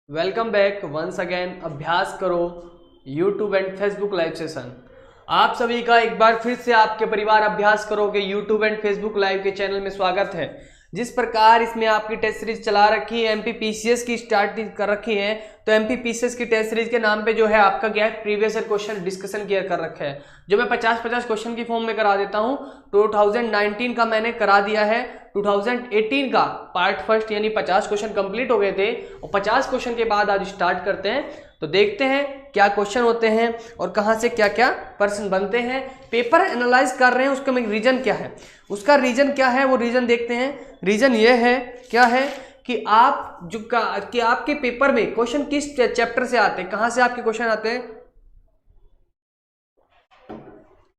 Welcome back once again. अभ्यास करो YouTube and Facebook live session. आप सभी का एक बार फिर से आपके परिवार अभ्यास करोगे यूट्यूब एंड फेसबुक लाइव के चैनल में स्वागत है। जिस प्रकार इसमें आपकी टेस्ट सीरीज चला रखी है, एमपीपीसीएस की स्टार्ट कर रखी है, तो एमपीपीसीएस की टेस्ट सीरीज के नाम पे जो है आपका क्या है, प्रीवियस ईयर क्वेश्चन डिस्कशन किया कर रखा है, जो मैं 50-50 क्वेश्चन की फॉर्म में करा देता हूं। 2019 का मैंने करा दिया है, 2018 का पार्ट फर्स्ट यानी 50 क्वेश्चन कंप्लीट हो गए थे और 50 क्वेश्चन के बाद आज स्टार्ट करते हैं। तो देखते हैं क्या क्वेश्चन होते हैं और कहां से क्या क्या प्रश्न बनते हैं। पेपर एनालाइज कर रहे हैं, उसका रीजन क्या है, उसका रीजन क्या है वो रीजन देखते हैं। रीजन ये है, क्या है कि आप कि आपके पेपर में क्वेश्चन किस चैप्टर से आते हैं, कहां से आपके क्वेश्चन आते हैं,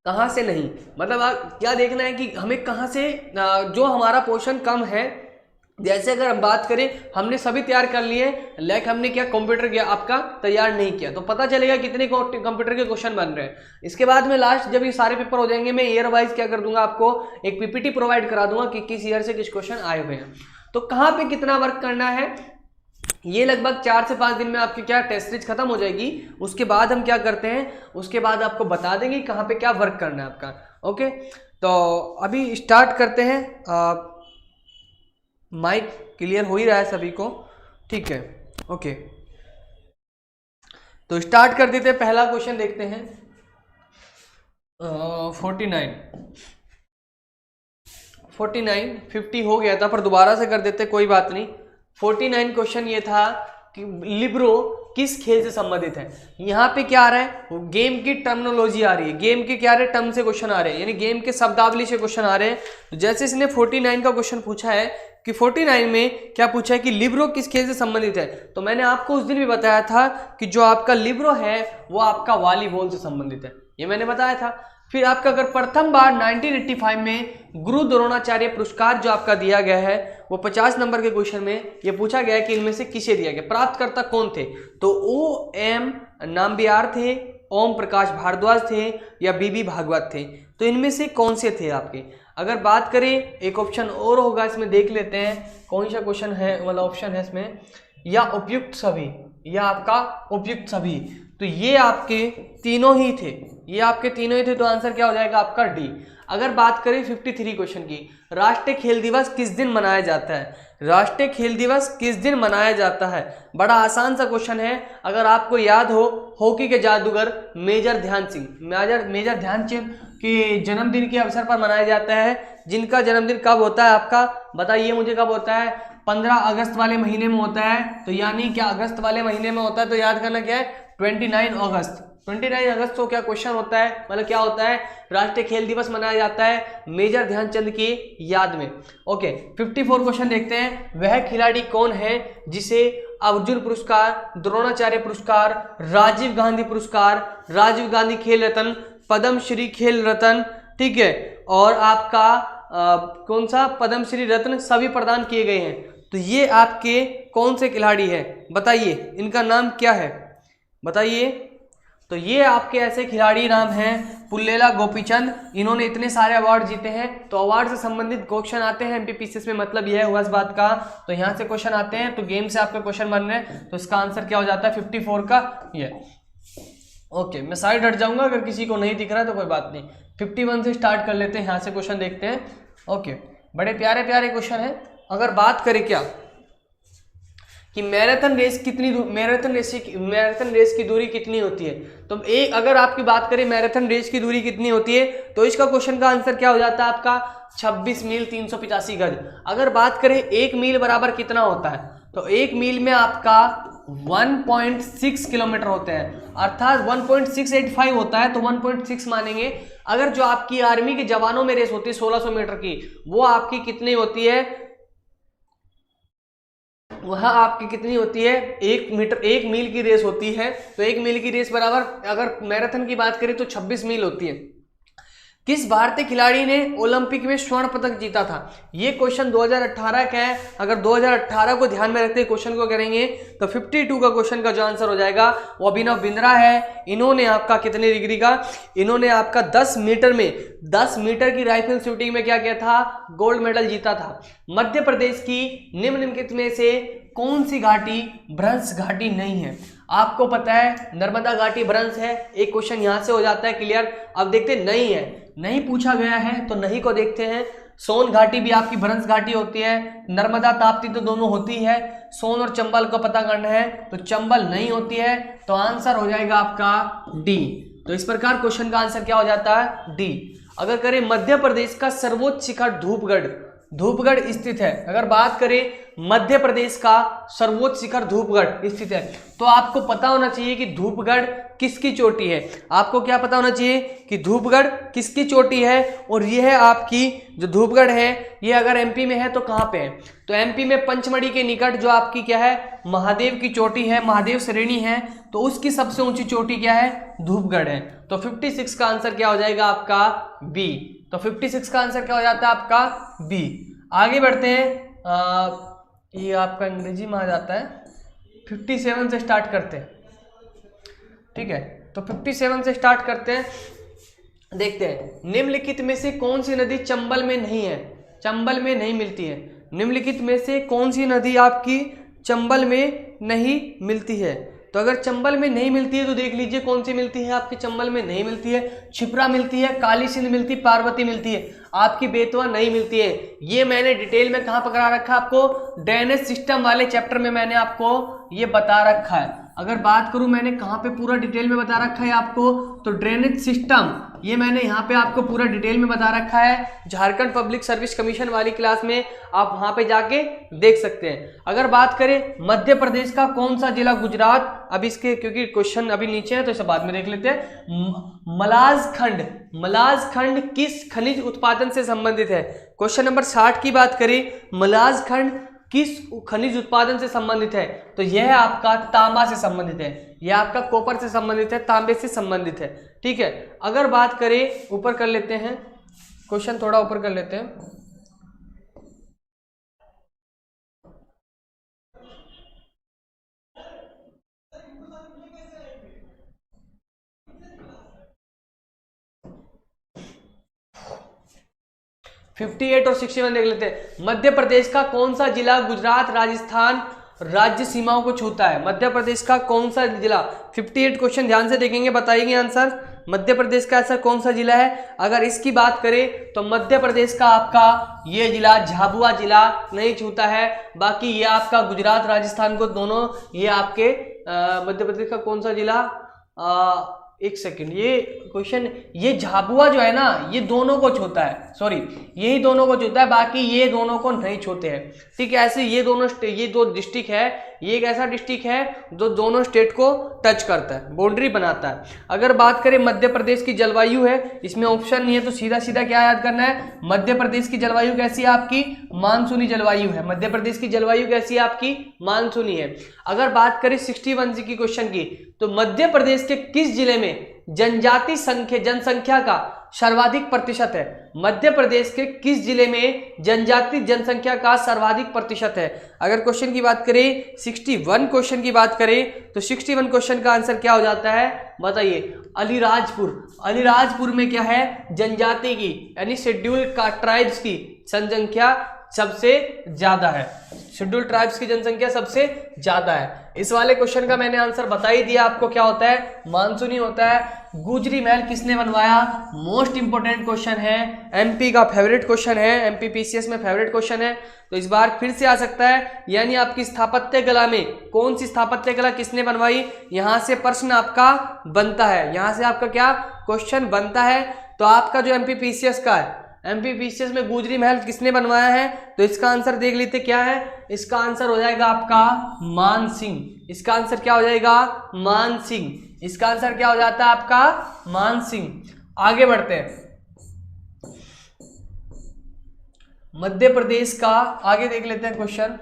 कहां से नहीं। मतलब आप क्या देखना है कि हमें कहां से जो हमारा पोर्शन कम है। जैसे अगर हम बात करें, हमने सभी तैयार कर लिए, लेकिन हमने क्या कंप्यूटर किया आपका तैयार नहीं किया, तो पता चलेगा कितने कंप्यूटर के क्वेश्चन बन रहे हैं। इसके बाद में लास्ट जब ये सारे पेपर हो जाएंगे, मैं ईयर वाइज क्या कर दूंगा, आपको एक पीपीटी प्रोवाइड करा दूंगा कि किस ईयर से किस क्वेश्चन आए हुए हैं, तो कहाँ पे कितना वर्क करना है। ये लगभग 4 से 5 दिन में आपकी क्या टेस्ट सीरीज खत्म हो जाएगी। उसके बाद हम क्या करते हैं, उसके बाद आपको बता देंगे कहाँ पे क्या वर्क करना है आपका। ओके, तो अभी स्टार्ट करते हैं। माइक क्लियर हो ही रहा है सभी को, ठीक है। ओके, तो स्टार्ट कर देते हैं। पहला क्वेश्चन देखते हैं। 49 50 हो गया था, पर दोबारा से कर देते, कोई बात नहीं। 49 क्वेश्चन ये था कि लिब्रो किस खेल से संबंधित है। यहाँ पे क्या आ रहा है, गेम की टर्मिनोलॉजी आ रही है, गेम के क्या आ रहे हैं, टर्म से क्वेश्चन आ रहे हैं, यानी गेम के शब्दावली से क्वेश्चन आ रहे हैं। तो जैसे इसने 49 का क्वेश्चन पूछा है कि 49 में क्या पूछा है कि लिब्रो किस खेल से संबंधित है, तो मैंने आपको उस दिन भी बताया था कि जो आपका लिब्रो है वो आपका वॉलीबॉल से संबंधित है, ये मैंने बताया था। फिर आपका अगर प्रथम बार 1985 में गुरु द्रोणाचार्य पुरस्कार जो आपका दिया गया है, वो 50 नंबर के क्वेश्चन में ये पूछा गया है कि इनमें से किसे दिया गया, प्राप्तकर्ता कौन थे, तो ओ एम नाम्बियार थे, ओम प्रकाश भारद्वाज थे या बीबी भागवत थे, तो इनमें से कौन से थे आपके। अगर बात करें, एक ऑप्शन और होगा इसमें, देख लेते हैं कौन सा क्वेश्चन है, मतलब ऑप्शन है इसमें, या उपयुक्त सभी, या आपका उपयुक्त सभी, तो ये आपके तीनों ही थे, ये आपके तीनों ही थे, तो आंसर क्या हो जाएगा आपका डी। अगर बात करें 53 क्वेश्चन की, राष्ट्रीय खेल दिवस किस दिन मनाया जाता है, राष्ट्रीय खेल दिवस किस दिन मनाया जाता है, बड़ा आसान सा क्वेश्चन है। अगर आपको याद हो, हॉकी के जादूगर मेजर ध्यानचंद के जन्मदिन के अवसर पर मनाया जाता है, जिनका जन्मदिन कब होता है आपका, बताइए मुझे कब होता है, 15 अगस्त वाले महीने में होता है। तो यानी क्या अगस्त वाले महीने में होता है, तो याद करना क्या है, 29 अगस्त। 29 अगस्त को क्या क्वेश्चन होता है, मतलब क्या होता है, राष्ट्रीय खेल दिवस मनाया जाता है मेजर ध्यानचंद की याद में। ओके, 54 क्वेश्चन देखते हैं। वह खिलाड़ी कौन है जिसे अर्जुन पुरस्कार, द्रोणाचार्य पुरस्कार, राजीव गांधी पुरस्कार, राजीव गांधी खेल रत्न, पद्मश्री खेल रत्न, ठीक है, और आपका कौन सा पद्मश्री रत्न सभी प्रदान किए गए हैं, तो ये आपके कौन से खिलाड़ी हैं, बताइए इनका नाम क्या है, बताइए। तो ये आपके ऐसे खिलाड़ी नाम हैं, पुल्लेला गोपीचंद, इन्होंने इतने सारे अवार्ड जीते हैं। तो अवार्ड से संबंधित क्वेश्चन आते हैं एमपीपीसीएस में, मतलब यह हुआ इस बात का, तो यहाँ से क्वेश्चन आते हैं, तो गेम से आपका क्वेश्चन बन रहे हैं, तो इसका आंसर क्या हो जाता है 54 का ये। ओके, मैं साइड हट जाऊंगा, अगर किसी को नहीं दिख रहा है तो कोई बात नहीं। 51 से स्टार्ट कर लेते हैं, यहाँ से क्वेश्चन देखते हैं। ओके, बड़े प्यारे प्यारे क्वेश्चन है। अगर बात करें क्या कि मैराथन रेस की दूरी कितनी होती है, तो एक अगर आपकी बात करें मैराथन रेस की दूरी कितनी होती है, तो इसका क्वेश्चन का आंसर क्या हो जाता है आपका 26 मील 385 गज। अगर बात करें 1 मील बराबर कितना होता है, तो 1 मील में आपका 1.6 किलोमीटर होते हैं, अर्थात 1.685 होता है, तो 1.6 मानेंगे। अगर जो आपकी आर्मी के जवानों में रेस होती है 1600 मीटर की, वो आपकी कितनी होती है, वह आपकी कितनी होती है, 1 मील की रेस होती है। तो 1 मील की रेस बराबर, अगर मैराथन की बात करें तो 26 मील होती है। किस भारतीय खिलाड़ी ने ओलंपिक में स्वर्ण पदक जीता था? ये क्वेश्चन 2018 का है। अगर 2018 को ध्यान में रखते क्वेश्चन को करेंगे तो 52 का क्वेश्चन का जो आंसर हो जाएगा वो अभिनव बिंद्रा है। इन्होंने आपका कितने डिग्री का, इन्होंने आपका 10 मीटर में 10 मीटर की राइफल शूटिंग में क्या किया था? गोल्ड मेडल जीता था। मध्य प्रदेश की निम्नलिखित में से कौन सी घाटी भ्रंश घाटी नहीं है? आपको पता है नर्मदा घाटी भ्रंश है, एक क्वेश्चन यहां से हो जाता है क्लियर। अब देखते नहीं है, नहीं पूछा गया है तो नहीं को देखते हैं। सोन घाटी भी आपकी भ्रंश घाटी होती है, नर्मदा ताप्ती तो दोनों होती है। सोन और चंबल को पता करना है तो चंबल नहीं होती है, तो आंसर हो जाएगा आपका डी। तो इस प्रकार क्वेश्चन का आंसर क्या हो जाता है? डी। अगर करें मध्य प्रदेश का सर्वोच्च शिखर धूपगढ़, धूपगढ़ स्थित है। अगर बात करें मध्य प्रदेश का सर्वोच्च शिखर धूपगढ़ स्थित है, तो आपको पता होना चाहिए कि धूपगढ़ किसकी चोटी है। आपको क्या पता होना चाहिए कि धूपगढ़ किसकी चोटी है, और ये है आपकी जो धूपगढ़ है ये अगर एमपी में है तो कहाँ पे है? तो एमपी में पंचमढ़ी के निकट जो आपकी क्या है? महादेव की चोटी है, महादेव श्रेणी है, तो उसकी सबसे ऊंची चोटी क्या है? धूपगढ़ है। तो 56 का आंसर क्या हो जाएगा आपका? बी। तो 56 का आंसर क्या हो जाता है आपका? बी। आगे बढ़ते हैं, ये आपका अंग्रेजी में आ जाता है, 57 से स्टार्ट करते हैं, ठीक है। तो 57 से स्टार्ट करते हैं, देखते हैं निम्नलिखित में से कौन सी नदी चंबल में नहीं है? चंबल में नहीं मिलती है। निम्नलिखित में से कौन सी नदी आपकी चंबल में नहीं मिलती है? तो अगर चंबल में नहीं मिलती है तो देख लीजिए कौन सी मिलती है आपकी चंबल में नहीं मिलती है। क्षिप्रा मिलती है, काली सिंध मिलती है, पार्वती मिलती है, आपकी बेतवा नहीं मिलती है। ये मैंने डिटेल में कहाँ पकड़ा रखा है आपको? ड्रेनेज सिस्टम वाले चैप्टर में मैंने आपको ये बता रखा है। अगर बात करूं मैंने कहाँ पे पूरा डिटेल में बता रखा है आपको, तो ड्रेनेज सिस्टम ये मैंने यहाँ पे आपको पूरा डिटेल में बता रखा है। झारखंड पब्लिक सर्विस कमीशन वाली क्लास में आप वहां पे जाके देख सकते हैं। अगर बात करें मध्य प्रदेश का कौन सा जिला गुजरात, अब इसके क्योंकि क्वेश्चन अभी नीचे है तो इसे बाद में देख लेते हैं। मलाजखंड, मलाजखंड किस खनिज उत्पादन से संबंधित है? क्वेश्चन नंबर 60 की बात करें, मलाजखंड किस खनिज उत्पादन से संबंधित है? तो यह आपका तांबा से संबंधित है, यह आपका कॉपर से संबंधित है, तांबे से संबंधित है, ठीक है। अगर बात करें ऊपर कर लेते हैं, क्वेश्चन थोड़ा ऊपर कर लेते हैं। और 61 देख लेते हैं। मध्य प्रदेश का कौन सा जिला गुजरात राजस्थान राज्य सीमाओं को छूता है? मध्य प्रदेश का कौन सा जिला? 58 क्वेश्चन ध्यान से देखेंगे, बताइए आंसर। मध्य प्रदेश का ऐसा कौन सा जिला है? अगर इसकी बात करें तो मध्य प्रदेश का आपका ये जिला झाबुआ जिला नहीं छूता है। बाकी ये आपका गुजरात राजस्थान को दोनों ये आपके मध्य प्रदेश का कौन सा जिला, एक सेकंड, ये क्वेश्चन ये झाबुआ जो है ना ये दोनों को छूता है, सॉरी यही दोनों को छूता है, बाकी ये दोनों को नहीं छूते हैं, ठीक है। ऐसे ये दो डिस्ट्रिक्ट है, ये एक ऐसा डिस्ट्रिक्ट है जो दोनों स्टेट को टच करता है, बाउंड्री बनाता है। अगर बात करें मध्य प्रदेश की जलवायु है, इसमें ऑप्शन नहीं है तो सीधा सीधा क्या याद करना है? मध्य प्रदेश की जलवायु कैसी है आपकी? मानसूनी जलवायु है। मध्य प्रदेश की जलवायु कैसी है आपकी? मानसूनी है। अगर बात करें 61 की क्वेश्चन की, तो मध्य प्रदेश के किस जिले में जनजाति जनसंख्या का सर्वाधिक प्रतिशत है? मध्य प्रदेश के किस जिले में जनजाति जनसंख्या का सर्वाधिक प्रतिशत है? अगर क्वेश्चन की बात करें 61 क्वेश्चन की बात करें तो 61 क्वेश्चन का आंसर क्या हो जाता है बताइए? अलीराजपुर। अलीराजपुर में क्या है? जनजाति की यानी शेड्यूल का ट्राइब्स की जनसंख्या सबसे ज्यादा है, शेड्यूल ट्राइब्स की जनसंख्या सबसे ज्यादा है। इस वाले क्वेश्चन का मैंने आंसर बता ही दिया आपको, क्या होता है? मानसूनी होता है। गुजरी महल किसने बनवाया? मोस्ट इंपोर्टेंट क्वेश्चन है, एमपी का फेवरेट क्वेश्चन है, एमपी पीसीएस में फेवरेट क्वेश्चन है, तो इस बार फिर से आ सकता है। यानी आपकी स्थापत्य कला में कौन सी स्थापत्य कला किसने बनवाई? यहां से प्रश्न आपका बनता है, यहां से आपका क्या क्वेश्चन बनता है। तो आपका जो एमपी पीसीएस का है, एमपी पीसीएस में गुजरी महल किसने बनवाया है? तो इसका आंसर देख लेते क्या है। इसका आंसर हो जाएगा आपका मान सिंह। इसका आंसर क्या हो जाएगा? मान सिंह। इसका आंसर क्या हो जाता है आपका? मान सिंह। आगे बढ़ते हैं, मध्य प्रदेश का आगे देख लेते हैं क्वेश्चन,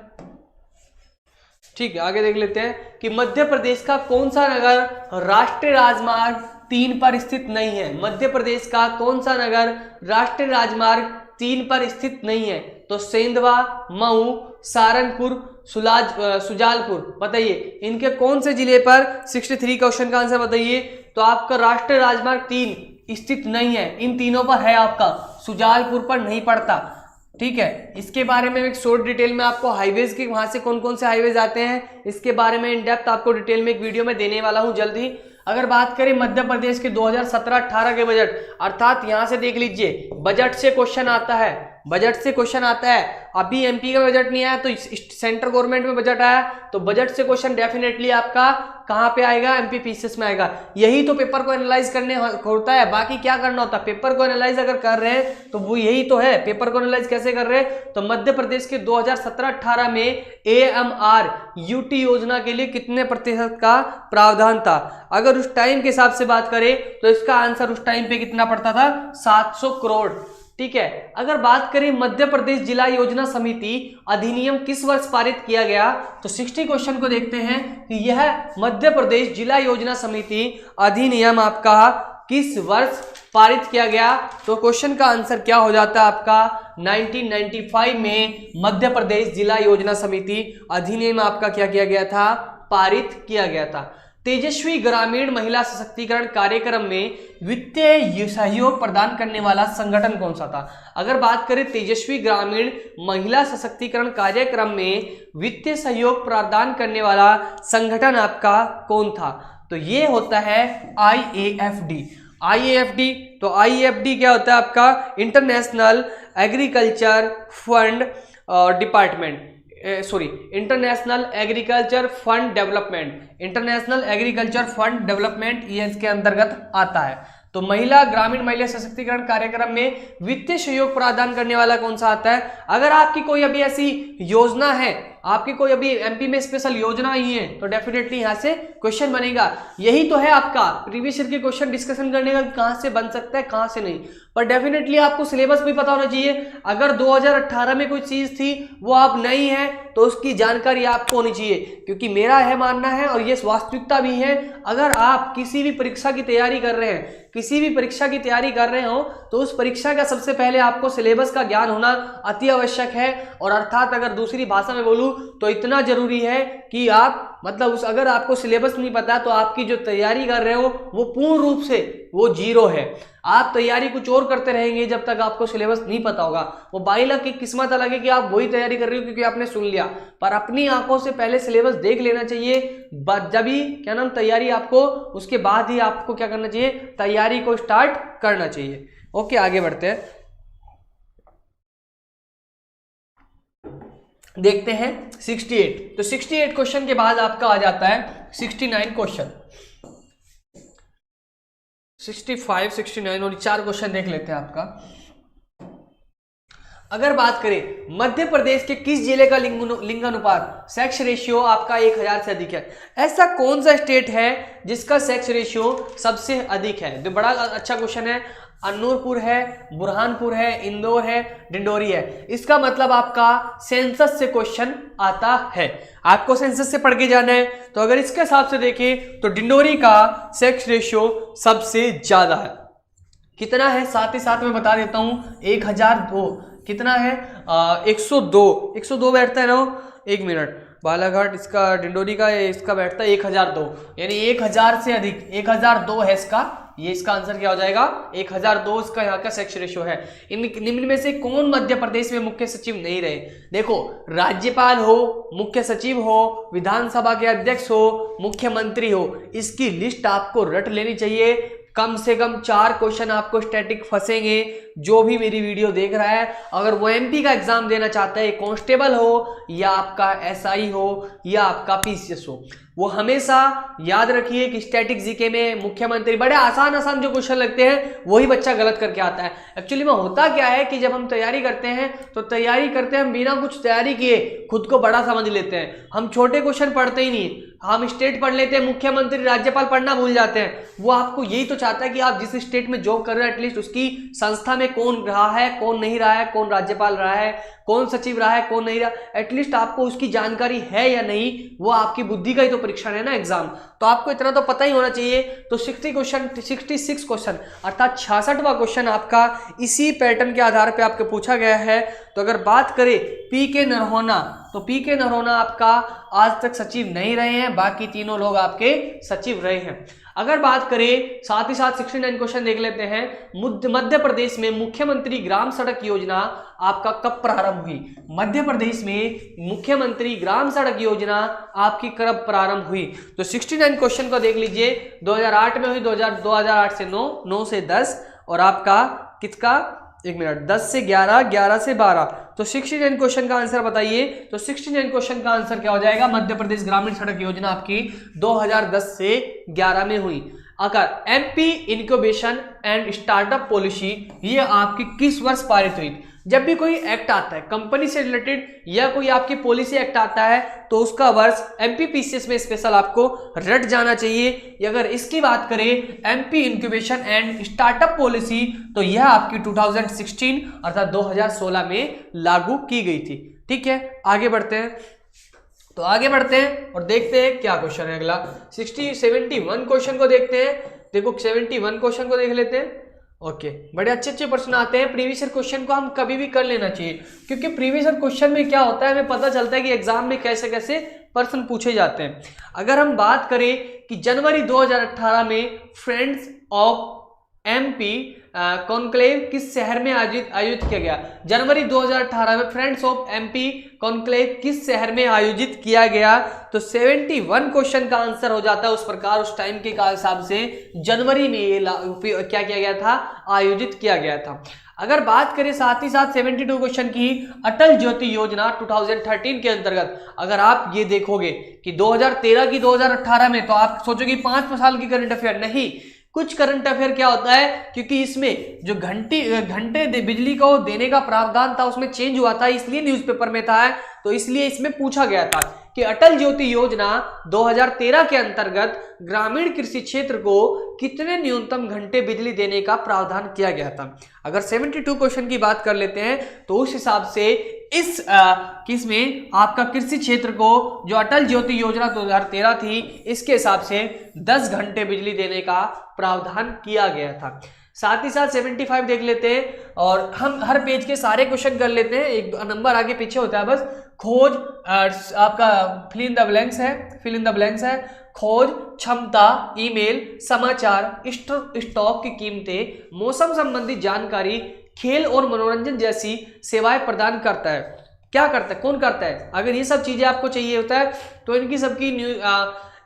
ठीक है। आगे देख लेते हैं कि मध्य प्रदेश का कौन सा नगर राष्ट्रीय राजमार्ग 3 पर स्थित नहीं है? मध्य प्रदेश का कौन सा नगर राष्ट्रीय राजमार्ग 3 पर स्थित नहीं है? तो सेंधवा, मऊ, सहारनपुर, सुजालपुर। बताइए इनके कौन से जिले पर 63 क्वेश्चन का आंसर बताइए। तो आपका राष्ट्रीय राजमार्ग 3 स्थित नहीं है, इन तीनों पर है, आपका सुजालपुर पर नहीं पड़ता। ठीक है, इसके बारे में एक शॉर्ट डिटेल में आपको हाईवेज के वहां से कौन कौन से हाईवेज आते हैं इसके बारे में इन डेप्थ आपको डिटेल में एक वीडियो में देने वाला हूं जल्द ही। अगर बात करें मध्य प्रदेश के 2017-18 के बजट, अर्थात यहां से देख लीजिए बजट से क्वेश्चन आता है, बजट से क्वेश्चन आता है। अभी एमपी का बजट नहीं आया तो सेंट्रल गवर्नमेंट में बजट आया, तो बजट से क्वेश्चन डेफिनेटली आपका कहां पे आएगा? एमपी पीसीएस में आएगा। यही तो पेपर को एनालाइज करने होता है, बाकी क्या करना होता है? पेपर को एनालाइज अगर कर रहे हैं तो वो यही तो है, पेपर को एनालाइज कैसे कर रहे हैं? तो मध्य प्रदेश के 2017-18 में AMR UT योजना के लिए कितने प्रतिशत का प्रावधान था? अगर उस टाइम के हिसाब से बात करें तो इसका आंसर उस टाइम पे कितना पड़ता था? 700 करोड़। ठीक है, अगर बात करें मध्य प्रदेश जिला योजना समिति अधिनियम किस वर्ष पारित किया गया? तो 60 क्वेश्चन को देखते हैं कि यह मध्य प्रदेश जिला योजना समिति अधिनियम आपका किस वर्ष पारित किया गया? तो क्वेश्चन का आंसर क्या हो जाता है आपका? 1995 में मध्य प्रदेश जिला योजना समिति अधिनियम आपका क्या किया गया था? पारित किया गया था। तेजस्वी ग्रामीण महिला सशक्तिकरण कार्यक्रम में वित्तीय सहयोग प्रदान करने वाला संगठन कौन सा था? अगर बात करें तेजस्वी ग्रामीण महिला सशक्तिकरण कार्यक्रम में वित्तीय सहयोग प्रदान करने वाला संगठन आपका कौन था? तो ये होता है IAFD। IAFD, तो IAFD क्या होता है आपका? International agriculture fund department, international agriculture fund development, international agriculture fund development ये इसके अंतर्गत आता है। तो ग्रामीण महिला सशक्तिकरण कार्यक्रम में वित्तीय सहयोग प्रदान करने वाला कौन सा आता है? अगर आपकी कोई अभी ऐसी योजना है, आपकी कोई अभी एमपी में स्पेशल योजना ही है, तो डेफिनेटली यहां से क्वेश्चन बनेगा। यही तो है आपका प्रीवियस ईयर के क्वेश्चन डिस्कशन करने का, कहां से बन सकता है कहां से नहीं, पर डेफिनेटली आपको सिलेबस भी पता होना चाहिए। अगर 2018 में कोई चीज थी वो आप नहीं है तो उसकी जानकारी आपको होनी चाहिए, क्योंकि मेरा यह मानना है और ये वास्तविकता भी है, अगर आप किसी भी परीक्षा की तैयारी कर रहे हैं, किसी भी परीक्षा की तैयारी कर रहे हो, तो उस परीक्षा का सबसे पहले आपको सिलेबस का ज्ञान होना अति आवश्यक है। और अर्थात अगर दूसरी भाषा में बोलूं तो इतना जरूरी है कि आप अगर आपको सिलेबस नहीं पता तो आपकी जो तैयारी कर रहे हो वो पूर्ण रूप से वो जीरो है। आप तैयारी कुछ और करते रहेंगे जब तक आपको सिलेबस नहीं पता होगा। वो बाई लक की किस्मत अलग है कि आप वही तैयारी कर रहे हो क्योंकि आपने सुन लिया, पर अपनी आंखों से पहले सिलेबस देख लेना चाहिए। जब भी तैयारी आपको, उसके बाद ही आपको क्या करना चाहिए? तैयारी को स्टार्ट करना चाहिए। ओके, आगे बढ़ते हैं, देखते हैं 68। तो 68 क्वेश्चन के बाद आपका आ जाता है 69 क्वेश्चन। 65, 69 और 4 क्वेश्चन देख लेते हैं आपका। अगर बात करें मध्य प्रदेश के किस जिले का लिंगानुपात सेक्स रेशियो आपका 1000 से अधिक है? ऐसा कौन सा स्टेट है जिसका सेक्स रेशियो सबसे अधिक है? तो बड़ा अच्छा क्वेश्चन है। अनूरपुर है, बुरहानपुर है, इंदौर है, डिंडोरी है। इसका मतलब आपका सेंसस से क्वेश्चन आता है, आपको सेंसस से पढ़ के जाना है। तो अगर इसके हिसाब से देखें तो डिंडोरी का सेक्स रेशियो सबसे ज्यादा है। कितना है? साथ ही साथ मैं बता देता हूं, 1002 कितना है? 102 बैठता है ना, 1 मिनट। बालाघाट इसका, डिंडोरी का, इसका बैठता है 1002, यानी 1000 से अधिक, 1002 है इसका। ये इसका आंसर क्या हो जाएगा? 1002 इसका यहाँ का सेक्स रेशियो है। इन निम्न में से कौन मध्य प्रदेश में मुख्य सचिव नहीं रहे? देखो, राज्यपाल हो, मुख्य सचिव हो, विधानसभा के अध्यक्ष हो, मुख्यमंत्री हो, इसकी लिस्ट आपको रट लेनी चाहिए। कम से कम 4 क्वेश्चन आपको स्टैटिक फंसेंगे। जो भी मेरी वीडियो देख रहा है, अगर वो एमपी का एग्जाम देना चाहता है, कांस्टेबल हो या आपका एसआई हो या आपका पीसीएस हो, वो हमेशा याद रखिए कि स्टैटिक जीके में मुख्यमंत्री, बड़े आसान आसान जो क्वेश्चन लगते हैं वही बच्चा गलत करके आता है। एक्चुअली में होता क्या है कि जब हम तैयारी करते हैं तो तैयारी करते हैं, हम बिना कुछ तैयारी किए खुद को बड़ा समझ लेते हैं। हम छोटे क्वेश्चन पढ़ते ही नहीं, हम स्टेट पढ़ लेते हैं, मुख्यमंत्री राज्यपाल पढ़ना भूल जाते हैं। वो आपको यही तो चाहता है कि आप जिस स्टेट में जॉब कर रहे हैं एटलीस्ट उसकी संस्था में कौन रहा है, कौन नहीं रहा है, कौन राज्यपाल रहा है, कौन सचिव रहा है, कौन नहीं रहा, एटलीस्ट आपको उसकी जानकारी है या नहीं। वो आपकी बुद्धि का ही तो परीक्षण है ना एग्जाम। तो आपको इतना तो पता ही होना चाहिए। तो 66 क्वेश्चन अर्थात 66वां क्वेश्चन आपका इसी पैटर्न के आधार पे आपके पूछा गया है। तो अगर बात करें पी के नरहोना, तो पी के नरहोना आपका आज तक सचिव नहीं रहे हैं, बाकी तीनों लोग आपके सचिव रहे हैं। अगर बात करें साथ ही साथ 69 क्वेश्चन देख लेते हैं। मध्य प्रदेश में मुख्यमंत्री ग्राम सड़क योजना आपका कब प्रारंभ हुई? मध्य प्रदेश में मुख्यमंत्री ग्राम सड़क योजना आपकी कब प्रारंभ हुई? तो 69 क्वेश्चन को देख लीजिए। 2008 में हुई, 2008 से 9 से 10 और आपका किसका 10 से 11, 11 से 12। तो 69 क्वेश्चन का आंसर बताइए। तो 69 क्वेश्चन का आंसर क्या हो जाएगा? मध्य प्रदेश ग्रामीण सड़क योजना आपकी 2010 से 11 में हुई। अगर MP incubation and startup policy ये आपकी किस वर्ष पारित हुई? जब भी कोई एक्ट आता है कंपनी से रिलेटेड या कोई आपकी पॉलिसी एक्ट आता है तो उसका वर्ष एमपीपीसीएस में स्पेशल आपको रट जाना चाहिए। अगर इसकी बात करें MP incubation and startup policy तो यह आपकी 2016 अर्थात 2016 में लागू की गई थी। ठीक है, आगे बढ़ते हैं। तो आगे बढ़ते हैं और देखते हैं क्या क्वेश्चन है अगला। 71 क्वेश्चन को देखते हैं। देखो 71 क्वेश्चन को देख लेते हैं। ओके, बड़े अच्छे अच्छे प्रश्न आते हैं। प्रीवियस ईयर क्वेश्चन को हम कभी भी कर लेना चाहिए, क्योंकि प्रीवियस ईयर क्वेश्चन में क्या होता है हमें पता चलता है कि एग्जाम में कैसे कैसे प्रश्न पूछे जाते हैं। अगर हम बात करें कि जनवरी 2018 में फ्रेंड्स ऑफ एमपी कॉन्क्लेव किस शहर में आयोजित किया गया? जनवरी 2018 में फ्रेंड्स ऑफ एमपी कॉन्क्लेव किस शहर में आयोजित किया गया? तो 71 क्वेश्चन का आंसर हो जाता है उस प्रकार, उस टाइम के हिसाब से जनवरी में ये क्या किया गया था? आयोजित किया गया था। अगर बात करें साथ ही साथ 72 क्वेश्चन की अटल ज्योति योजना 2013 के अंतर्गत, अगर आप ये देखोगे कि 2013 की 2018 में, तो आप सोचोगे 5 साल की करंट अफेयर नहीं, कुछ करंट अफेयर क्या होता है, क्योंकि इसमें जो घंटे बिजली को देने का प्रावधान था उसमें चेंज हुआ था, इसलिए न्यूज़पेपर में था, तो इसलिए इसमें पूछा गया था कि अटल ज्योति योजना 2013 के अंतर्गत ग्रामीण कृषि क्षेत्र को कितने न्यूनतम घंटे बिजली देने का प्रावधान किया गया था। अगर 72 क्वेश्चन की बात कर लेते हैं तो उस हिसाब से इस किसमें आपका कृषि क्षेत्र को जो अटल ज्योति योजना 2013 थी इसके हिसाब से 10 घंटे बिजली देने का प्रावधान किया गया था। साथ ही साथ 75 देख लेते हैं और हम हर पेज के सारे क्वेश्चन कर लेते हैं, एक नंबर आगे पीछे होता है बस। खोज आपका फिल इन द ब्लैंक्स है। खोज, क्षमता, ईमेल, समाचार, स्टॉक की कीमतें, मौसम संबंधी जानकारी, खेल और मनोरंजन जैसी सेवाएं प्रदान करता है। क्या करता है? कौन करता है? अगर ये सब चीजें आपको चाहिए होता है तो इनकी सबकी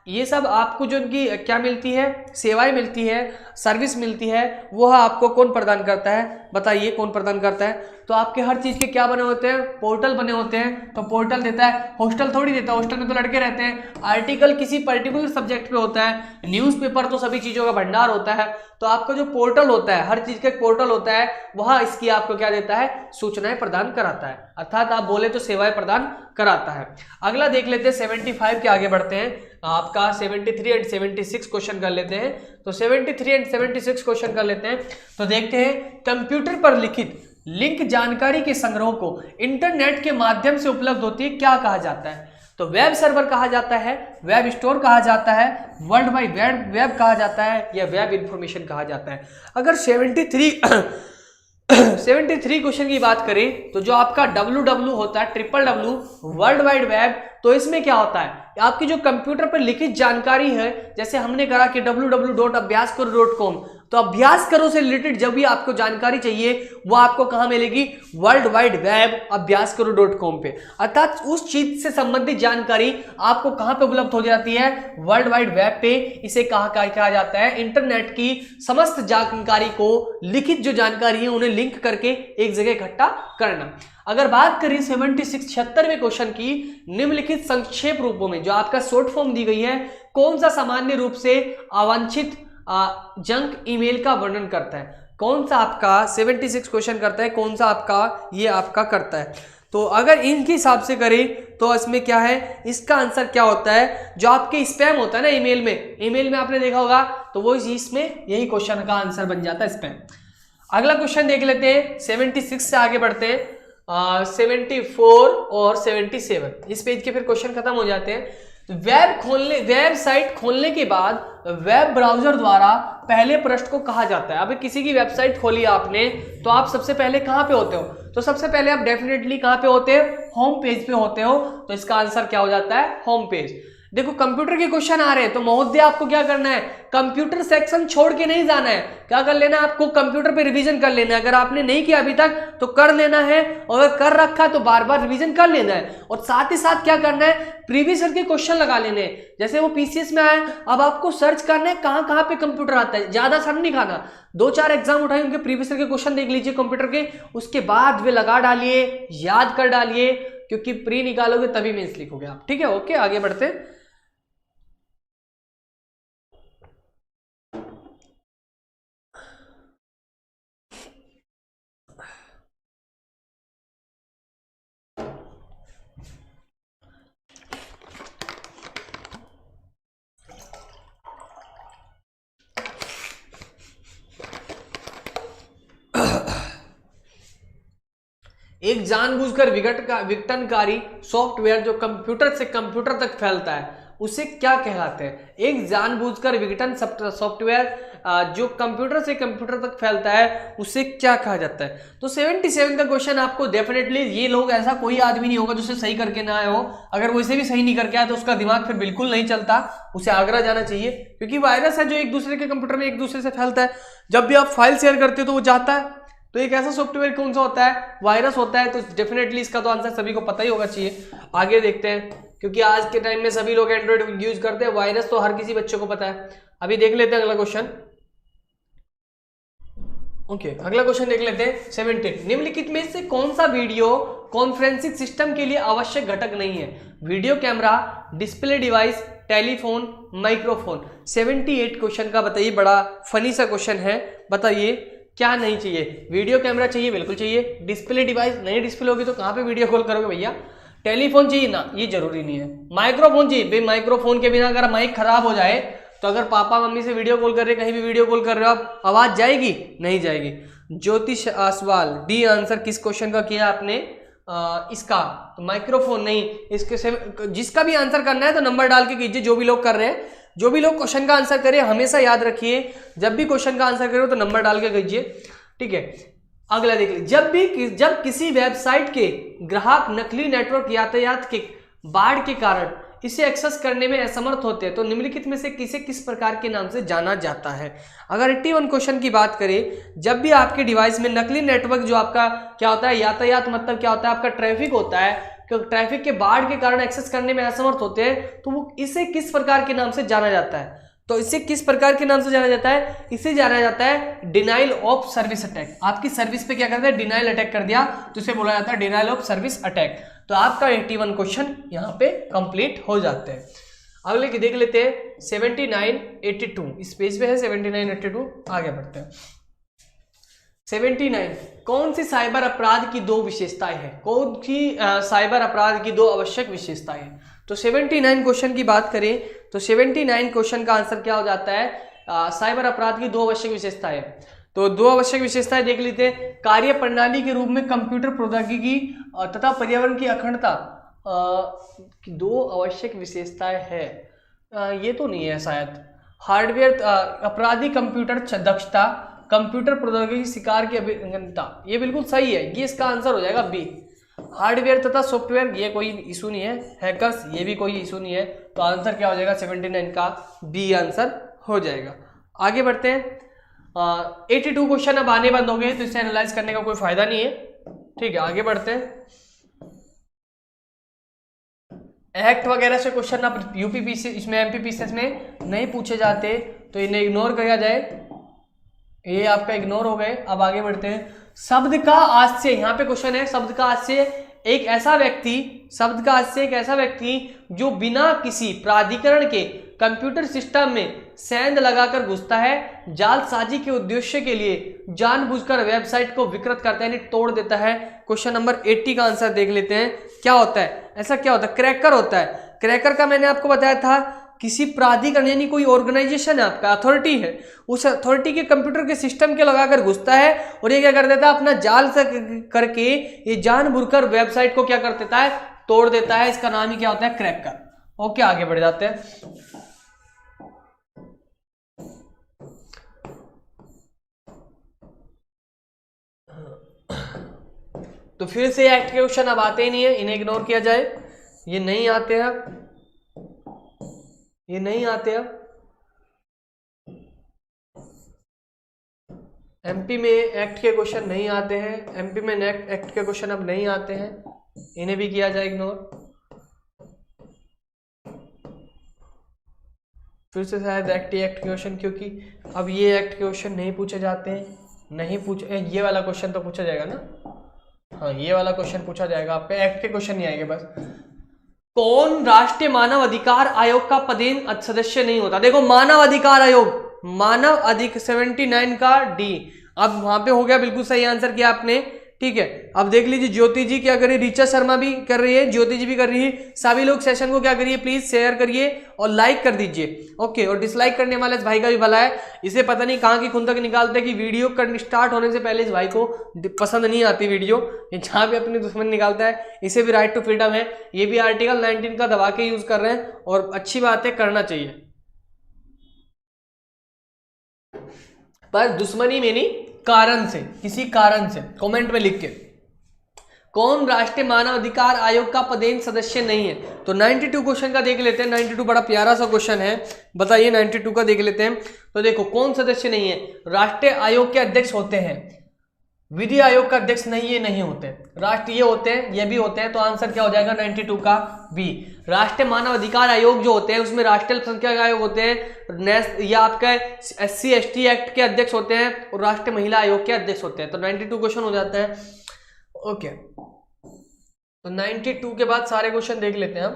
ये सब आपको जो इनकी क्या मिलती है, सेवाएं मिलती है, सर्विस मिलती है, वह आपको कौन प्रदान करता है? बताइए कौन प्रदान करता है? तो आपके हर चीज के क्या बने होते हैं? पोर्टल बने होते हैं। तो पोर्टल देता है, हॉस्टल थोड़ी देता है, हॉस्टल में तो लड़के रहते हैं। आर्टिकल किसी पर्टिकुलर सब्जेक्ट पे होता है, न्यूज़पेपर तो सभी चीजों का भंडार होता है। तो आपका जो पोर्टल होता है, हर चीज का एक पोर्टल होता है, वह इसकी आपको क्या देता है? सूचनाएं प्रदान कराता है, अर्थात आप बोले तो सेवाएं प्रदान कराता है। अगला देख लेते हैं 75 के आगे बढ़ते हैं। आपका 73 एंड 76 क्वेश्चन कर लेते हैं। तो 73 एंड 76 क्वेश्चन कर लेते हैं। तो देखते हैं, कंप्यूटर पर लिखित लिंक जानकारी के संग्रह को इंटरनेट के माध्यम से उपलब्ध होती है, क्या कहा जाता है? तो वेब सर्वर कहा जाता है, वेब स्टोर कहा जाता है, वर्ल्ड वाइड वेब कहा जाता है, या वेब इंफॉर्मेशन कहा जाता है। अगर 73 क्वेश्चन की बात करें तो जो आपका www होता है, www वर्ल्ड वाइड वेब, तो इसमें क्या होता है? आपकी जो कंप्यूटर पर लिखित जानकारी है, जैसे हमने कहा कि www.abhyaskarro.com, तो अभ्यास करो से रिलेटेड जब भी आपको जानकारी चाहिए वो आपको कहां मिलेगी? वर्ल्ड वाइड वेब abhyaskarro.com पे। अर्थात उस चीज से संबंधित जानकारी आपको कहां पे उपलब्ध हो जाती है? वर्ल्ड वाइड वेब पे। इसे कहा जाता है इंटरनेट की समस्त जानकारी को, लिखित जो जानकारी है उन्हें लिंक करके एक जगह इकट्ठा करना। अगर बात करें 76वें क्वेश्चन की, निम्नलिखित संक्षेप रूपों में जो आपका शॉर्ट फॉर्म दी गई है, कौन सा सामान्य रूप से अवांछित जंक ईमेल का वर्णन करता है? कौन सा आपका 76 क्वेश्चन करता है, कौन सा आपका ये आपका करता है? तो अगर इनके हिसाब से करें तो इसमें क्या है, इसका आंसर क्या होता है? जो आपके स्पैम होता है ना ईमेल में आपने देखा होगा, तो वो इसमें यही क्वेश्चन का आंसर बन जाता है, स्पैम। अगला क्वेश्चन देख लेते हैं, 76 से आगे बढ़ते हैं। 74 और 77 इस पेज के फिर क्वेश्चन खत्म हो जाते हैं। तो वेबसाइट खोलने के बाद वेब ब्राउजर द्वारा पहले पृष्ठ को कहा जाता है। अब किसी की वेबसाइट खोली आपने तो आप सबसे पहले कहां पे होते हो? तो सबसे पहले आप डेफिनेटली कहां पे होते हो? होम पेज पे होते हो। तो इसका आंसर क्या हो जाता है? Home page. देखो कंप्यूटर के क्वेश्चन आ रहे हैं तो महोदय आपको क्या करना है? कंप्यूटर सेक्शन छोड़ के नहीं जाना है। क्या कर लेना है? आपको कंप्यूटर पे रिवीजन कर लेना है। अगर आपने नहीं किया अभी तक तो कर लेना है, और अगर कर रखा तो बार बार रिवीजन कर लेना है। और साथ ही साथ क्या करना है? प्रीवियस ईयर के क्वेश्चन लगा लेने हैं। जैसे वो पीसीएस में आए, अब आपको सर्च करना है कहां कहां पे कंप्यूटर आता है। ज्यादा सर नहीं खाना, 2-4 एग्जाम उठाए उनके प्रीवियस ईयर के क्वेश्चन देख लीजिए कंप्यूटर के, उसके बाद वे लगा डालिए, याद कर डालिए, क्योंकि प्री निकालोगे तभी मेंस लिखोगे आप। ठीक है, ओके आगे बढ़ते हैं। एक जानबूझकर विघटनकारी सॉफ्टवेयर जो कंप्यूटर से कंप्यूटर तक फैलता है उसे क्या कहलाते हैं? एक जानबूझकर विघटन सॉफ्टवेयर जो कंप्यूटर से कंप्यूटर तक फैलता है उसे क्या कहा जाता है? तो 77 का क्वेश्चन आपको डेफिनेटली, ये लोग ऐसा कोई आदमी नहीं होगा जो उसे सही करके ना आए हो। अगर वो इसे भी सही नहीं करके आया तो उसका दिमाग फिर बिल्कुल नहीं चलता, उसे आगरा जाना चाहिए, क्योंकि वायरस है जो एक दूसरे के कंप्यूटर में एक दूसरे से फैलता है। जब भी आप फाइल शेयर करते हो तो वो जाता है। तो एक ऐसा सॉफ्टवेयर कौन सा होता है? वायरस होता है। तो डेफिनेटली इसका तो आंसर सभी को पता ही होगा चाहिए। आगे देखते हैं, क्योंकि आज के टाइम में सभी लोग एंड्रॉइड यूज करते हैं, वायरस तो हर किसी बच्चे को पता है। अभी देख लेते हैं अगला क्वेश्चन। ओके, अगला क्वेश्चन देख लेते हैं 17। निम्नलिखित में से कौन सा वीडियो कॉन्फ्रेंसिंग सिस्टम के लिए आवश्यक घटक नहीं है? Video camera, display device, telephone, microphone. 78 question का बताइए, बड़ा फनी सा क्वेश्चन है। बताइए क्या नहीं चाहिए? वीडियो कैमरा चाहिए, बिल्कुल चाहिए। डिस्प्ले डिवाइस, नहीं डिस्प्ले होगी तो कहां पे वीडियो कॉल करोगे भैया? टेलीफोन चाहिए ना, ये जरूरी नहीं है। माइक्रोफोन चाहिए भाई, माइक्रोफोन के बिना अगर माइक खराब हो जाए तो अगर पापा मम्मी से वीडियो कॉल कर रहे, कहीं भी वीडियो कॉल कर रहे हो आप, आवाज जाएगी? नहीं जाएगी। ज्योतिष आसवाल, डी आंसर किस क्वेश्चन का किया आपने? इसका तो माइक्रोफोन नहीं। इसके से जिसका भी आंसर करना है तो नंबर डाल के कीजिए। जो भी लोग कर रहे हैं, जो भी लोग क्वेश्चन का आंसर करें, हमेशा याद रखिए जब भी क्वेश्चन का आंसर करो तो नंबर डाल के कीजिए। ठीक है, अगला देख लीजिए। जब किसी वेबसाइट के ग्राहक नकली नेटवर्क यातायात के बाढ़ के कारण इसे एक्सेस करने में असमर्थ होते हैं तो निम्नलिखित में से किसे किस प्रकार के नाम से जाना जाता है? अगर 81 क्वेश्चन की बात करें, जब भी आपके डिवाइस में नकली नेटवर्क, जो आपका क्या होता है, यातायात मतलब क्या होता है? आपका ट्रैफिक होता है, ट्रैफिक के बाढ़ के कारण एक्सेस करने में असमर्थ होते हैं तो वो इसे किस प्रकार के नाम से जाना जाता है? तो इसे किस प्रकार के नाम से जाना जाता है? इसे जाना जाता है डिनाइल ऑफ सर्विस अटैक। आपकी सर्विस पे क्या करता है? डिनाइल अटैक कर दिया तो इसे बोला जाता है डिनाइल ऑफ सर्विस अटैक। तो आपका 81 क्वेश्चन यहाँ पे कंप्लीट हो जाते हैं। अगले की देख लेते हैं 79, 82। इस पेज पे है 79, 82। आगे बढ़ते हैं। 79, कौन सी साइबर अपराध की दो विशेषताएं हैं? कौन सी साइबर अपराध की दो आवश्यक विशेषताएं हैं? तो 79 क्वेश्चन की बात करें तो 79 क्वेश्चन का आंसर क्या हो जाता है? साइबर अपराध की दो आवश्यक विशेषताएं। तो दो आवश्यक विशेषताएं देख लेते हैं। कार्य प्रणाली के रूप में कंप्यूटर प्रौद्योगिकी तथा पर्यावरण की अखंडता की दो आवश्यक विशेषताएं है। ये तो नहीं है शायद। हार्डवेयर अपराधी कंप्यूटर दक्षता, कंप्यूटर प्रौद्योगिकी शिकार की अभिज्ञता, ये बिल्कुल सही है। ये इसका आंसर हो जाएगा बी। हार्डवेयर तथा सॉफ्टवेयर, ये कोई इशू नहीं है। हैकर्स, ये भी कोई इशू नहीं है। तो आंसर क्या हो जाएगा? 79 का बी आंसर हो जाएगा। आगे बढ़ते हैं। 82 क्वेश्चन अब आने बंद हो गए तो इसे एनालाइज करने का कोई फायदा नहीं है। ठीक है, आगे बढ़ते हैं। एक्ट वगैरह से क्वेश्चन अब यूपीपीसी, इसमें एमपीपीसीएस में नहीं पूछे जाते तो इन्हें इग्नोर किया जाए। ये आपका इग्नोर हो गए। अब आगे बढ़ते हैं। शब्द का आश्चर्य, यहाँ पे क्वेश्चन है। शब्द का आश्चर्य एक ऐसा व्यक्ति, शब्द का आश्चर्य एक ऐसा व्यक्ति जो बिना किसी प्राधिकरण के कंप्यूटर सिस्टम में सेंध लगाकर घुसता है, जालसाजी के उद्देश्य के लिए जानबूझकर वेबसाइट को विकृत करता है, यानी तोड़ देता है। क्वेश्चन नंबर 80 का आंसर देख लेते हैं। क्या होता है? ऐसा क्या होता है? क्रैकर होता है। क्रैकर का मैंने आपको बताया था, किसी प्राधिकरण यानी कोई ऑर्गेनाइजेशन है, आपका अथॉरिटी है, उस अथॉरिटी के कंप्यूटर के सिस्टम के लगाकर घुसता है और ये क्या कर देता है? अपना जाल से करके ये जानबूझकर वेबसाइट को क्या कर देता है? तोड़ देता है। इसका नाम ही क्या होता है? क्रैकर। ओके, आगे बढ़ जाते हैं। तो फिर से एक्ट के क्वेश्चन अब आते ही नहीं है, इन्हें इग्नोर किया जाए, ये नहीं आते हैं, ये नहीं आते हैं। एमपी में एक्ट के क्वेश्चन नहीं आते हैं, एमपी में एक्ट के क्वेश्चन अब नहीं आते हैं, इन्हें भी किया जाए इग्नोर। फिर से शायद एक्ट क्वेश्चन, क्योंकि अब ये एक्ट क्वेश्चन नहीं पूछे जाते हैं, नहीं पूछे, ये वाला क्वेश्चन तो पूछा जाएगा ना, हाँ ये वाला क्वेश्चन पूछा जाएगा, आप पे एक्ट के क्वेश्चन नहीं आएंगे। बस कौन राष्ट्रीय मानव अधिकार आयोग का पदेन सदस्य नहीं होता? देखो मानव अधिकार आयोग, मानव अधिक 79 का डी, अब वहां पे हो गया, बिल्कुल सही आंसर किया आपने, ठीक है। अब देख लीजिए ज्योति जी क्या कर रही है, ऋचा शर्मा भी कर रही है, ज्योति जी भी कर रही है, सभी लोग सेशन को क्या करिए, प्लीज शेयर करिए और लाइक कर दीजिए, ओके। और डिसलाइक करने वाले इस भाई का भी भला है, इसे पता नहीं कहाँ की खुंदक निकालते हैं कि वीडियो स्टार्ट होने से पहले इस भाई को पसंद नहीं आती वीडियो, ये जहाँ भी अपनी दुश्मन निकालता है। इसे भी राइट टू फ्रीडम है, ये भी आर्टिकल 19 का दबा के यूज कर रहे हैं, और अच्छी बात है, करना चाहिए, पर दुश्मनी में नहीं, कारण से, किसी कारण से। कमेंट में लिख के कौन राष्ट्रीय मानव अधिकार आयोग का पदेन सदस्य नहीं है? तो 92 क्वेश्चन का देख लेते हैं, 92 बड़ा प्यारा सा क्वेश्चन है, बताइए 92 का देख लेते हैं। तो देखो कौन सदस्य नहीं है, राष्ट्रीय आयोग के अध्यक्ष होते हैं, विधि आयोग का अध्यक्ष नहीं, ये नहीं होते, राष्ट्रीय होते हैं, ये भी होते हैं, तो आंसर क्या हो जाएगा 92 का बी। राष्ट्रीय मानव अधिकार आयोग जो होते हैं उसमें राष्ट्रीय अल्पसंख्यक आयोग होते हैं, या आपका SC ST एक्ट के अध्यक्ष होते हैं, और राष्ट्रीय महिला आयोग के अध्यक्ष होते हैं। तो 92 क्वेश्चन हो जाता है, ओके। तो 92 के बाद सारे क्वेश्चन देख लेते हैं हम।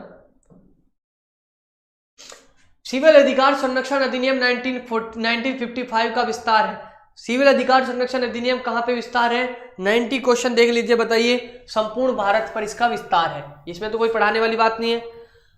सिविल अधिकार संरक्षण अधिनियम 1955 का विस्तार है, सिविल अधिकार संरक्षण अधिनियम कहां पे विस्तार है? 90 क्वेश्चन देख लीजिए, बताइए। संपूर्ण भारत पर इसका विस्तार है, इसमें तो कोई पढ़ाने वाली बात नहीं है।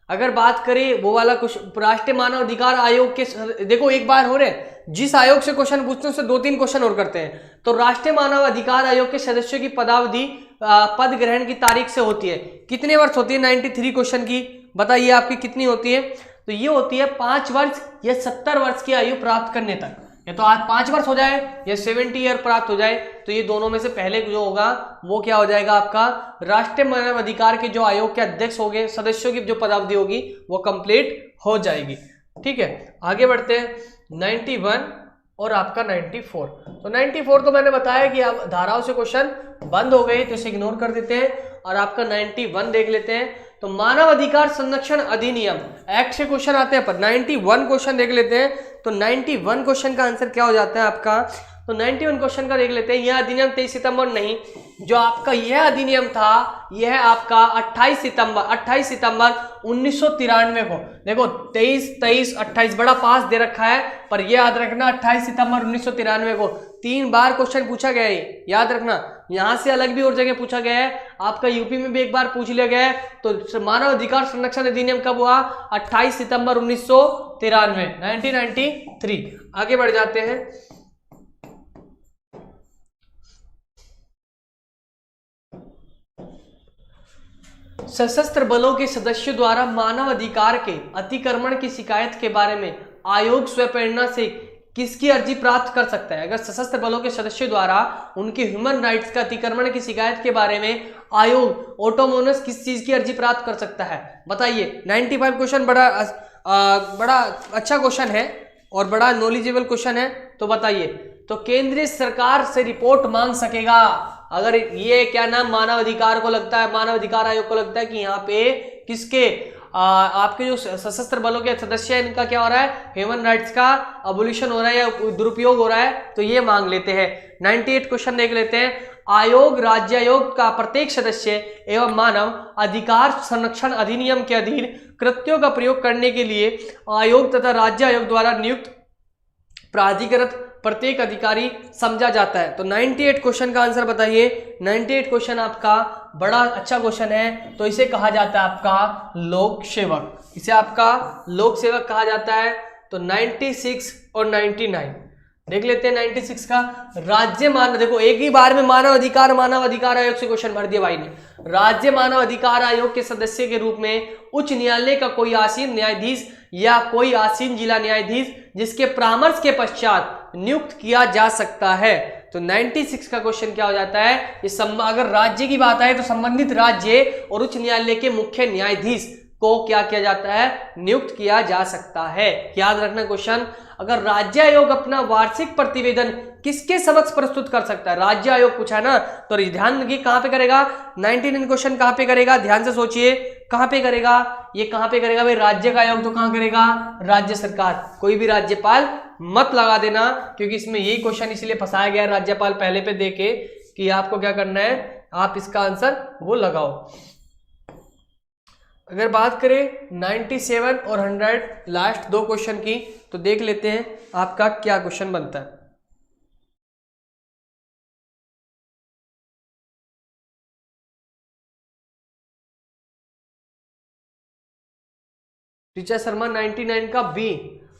अगर बात करें वो वाला कुछ राष्ट्रीय मानव अधिकार आयोग के, देखो एक बार हो रहे, जिस आयोग से क्वेश्चन पूछते हैं उससे 2-3 क्वेश्चन और करते हैं। तो राष्ट्रीय मानव अधिकार आयोग के सदस्यों की पदावधि पद ग्रहण की तारीख से होती है, कितने वर्ष होती है? 93 क्वेश्चन की, बताइए आपकी कितनी होती है? तो ये होती है 5 वर्ष या 70 वर्ष की आयु प्राप्त करने तक, या तो आज 5 वर्ष हो जाए या 70 ईयर प्राप्त हो जाए, तो ये दोनों में से पहले जो होगा वो क्या हो जाएगा आपका राष्ट्रीय मानव अधिकार के जो आयोग के अध्यक्ष होंगे, सदस्यों की जो पदावधि होगी वो कंप्लीट हो जाएगी, ठीक है। आगे बढ़ते हैं 91 और आपका 94। तो 94 तो मैंने बताया कि अब धाराओं से क्वेश्चन बंद हो गए, तो इसे इग्नोर कर देते हैं, और आपका 91 देख लेते हैं। तो मानव अधिकार संरक्षण अधिनियम एक्ट से क्वेश्चन आते हैं, पर 91 क्वेश्चन देख लेते हैं। तो 91 क्वेश्चन का आंसर क्या हो जाता है आपका? तो 91 क्वेश्चन का देख लेते हैं। यह अधिनियम 23 सितंबर नहीं, जो आपका यह अधिनियम था यह आपका 28 सितंबर 1993 को, देखो 23, 28 बड़ा पास दे रखा है, पर यह याद रखना 28 सितंबर 1993 को 3 बार क्वेश्चन पूछा गया है, याद रखना। यहां से अलग भी और जगह पूछा गया है, आपका यूपी में भी एक बार पूछ लिया गया है। तो मानव अधिकार संरक्षण अधिनियम कब हुआ? 28 सितंबर 1993, 1993। आगे बढ़ जाते हैं। सशस्त्र बलों के सदस्यों द्वारा मानव अधिकार के अतिक्रमण की शिकायत के बारे में आयोग स्वप्रेरणा से किसकी अर्जी प्राप्त कर सकता है? अगर सशस्त्र बलों के सदस्यों द्वारा उनके ह्यूमन राइट्स का अतिक्रमण की शिकायत के बारे में आयोग ऑटोनोमस किस चीज की अर्जी प्राप्त कर सकता है? बताइए। 95 क्वेश्चन बड़ा अच्छा क्वेश्चन है और बड़ा नॉलेजेबल क्वेश्चन है, तो बताइए। तो केंद्रीय सरकार से रिपोर्ट मांग सकेगा अगर ये क्या नाम मानव अधिकार को लगता है, मानव अधिकार आयोग को लगता है कि यहाँ पे किसके आपके जो सशस्त्र बलों के सदस्य हैं इनका क्या हो रहा है, ह्यूमन राइट्स का अबोलिशन हो रहा है या दुरुपयोग हो रहा है, तो ये मांग लेते हैं। 98 क्वेश्चन देख लेते हैं। आयोग राज्य आयोग का प्रत्येक सदस्य एवं मानव अधिकार संरक्षण अधिनियम के अधीन कृत्यों का प्रयोग करने के लिए आयोग तथा राज्य आयोग द्वारा नियुक्त प्राधिकृत प्रत्येक अधिकारी समझा जाता है। तो 98 क्वेश्चन का आंसर बताइए। 98 क्वेश्चन आपका बड़ा अच्छा क्वेश्चन है, तो इसे कहा जाता है आपका लोक सेवक, इसे आपका लोक सेवक कहा जाता है। तो 96 और 99 देख लेते हैं 96 का। राज्य मानव, देखो एक ही बार में मानव अधिकार आयोग से क्वेश्चन भर दिया भाई ने। राज्य मानव अधिकार आयोग के सदस्य के रूप में उच्च न्यायालय का कोई आसीन न्यायाधीश या कोई आसीन जिला न्यायाधीश जिसके परामर्श के पश्चात नियुक्त किया जा सकता है। तो 96 का क्वेश्चन क्या हो जाता है, अगर राज्य की बात आए तो संबंधित राज्य और उच्च न्यायालय के मुख्य न्यायाधीश को क्या किया जाता है, नियुक्त किया जा सकता है। याद रखना क्वेश्चन, अगर राज्य आयोग अपना वार्षिक प्रतिवेदन किसके समक्ष प्रस्तुत कर सकता है, राज्य आयोग पूछा है ना, तो ध्यान रखिए कहां पे करेगा, 99 क्वेश्चन कहां पे करेगा, ध्यान से सोचिए कहां पे करेगा, ये कहां पे करेगा भाई, राज्य का आयोग तो कहां करेगा, राज्य सरकार। कोई भी राज्यपाल मत लगा देना, क्योंकि इसमें यही क्वेश्चन इसलिए फंसाया गया राज्यपाल पहले पे देके कि आपको क्या करना है, आप इसका आंसर वो लगाओ। अगर बात करें 97 और 100 लास्ट दो क्वेश्चन की, तो देख लेते हैं आपका क्या क्वेश्चन बनता है। ऋचा शर्मा 99 का बी।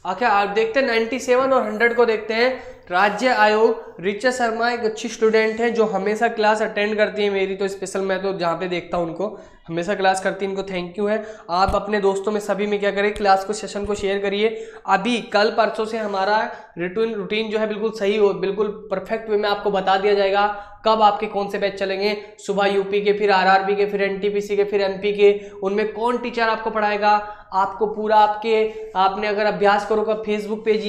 आखिर आप देखते हैं 97 और 100 को देखते हैं। राज्य आयोग, ऋचा शर्मा एक अच्छी स्टूडेंट है जो हमेशा क्लास अटेंड करती है मेरी, तो स्पेशल मैं तो जहाँ पे देखता हूँ उनको हमेशा क्लास करती है, इनको थैंक यू है। आप अपने दोस्तों में सभी में क्या करें, क्लास को सेशन को शेयर करिए। अभी कल परसों से हमारा रूटीन जो है बिल्कुल सही हो, बिल्कुल परफेक्ट वे में आपको बता दिया जाएगा कब आपके कौन से बैच चलेंगे। सुबह यूपी के, फिर आरआरबी के, फिर एनटीपीसी के, फिर एमपी के, उनमें कौन टीचर आपको पढ़ाएगा, आपको पूरा आपने अगर अभ्यास करो का फेसबुक पेज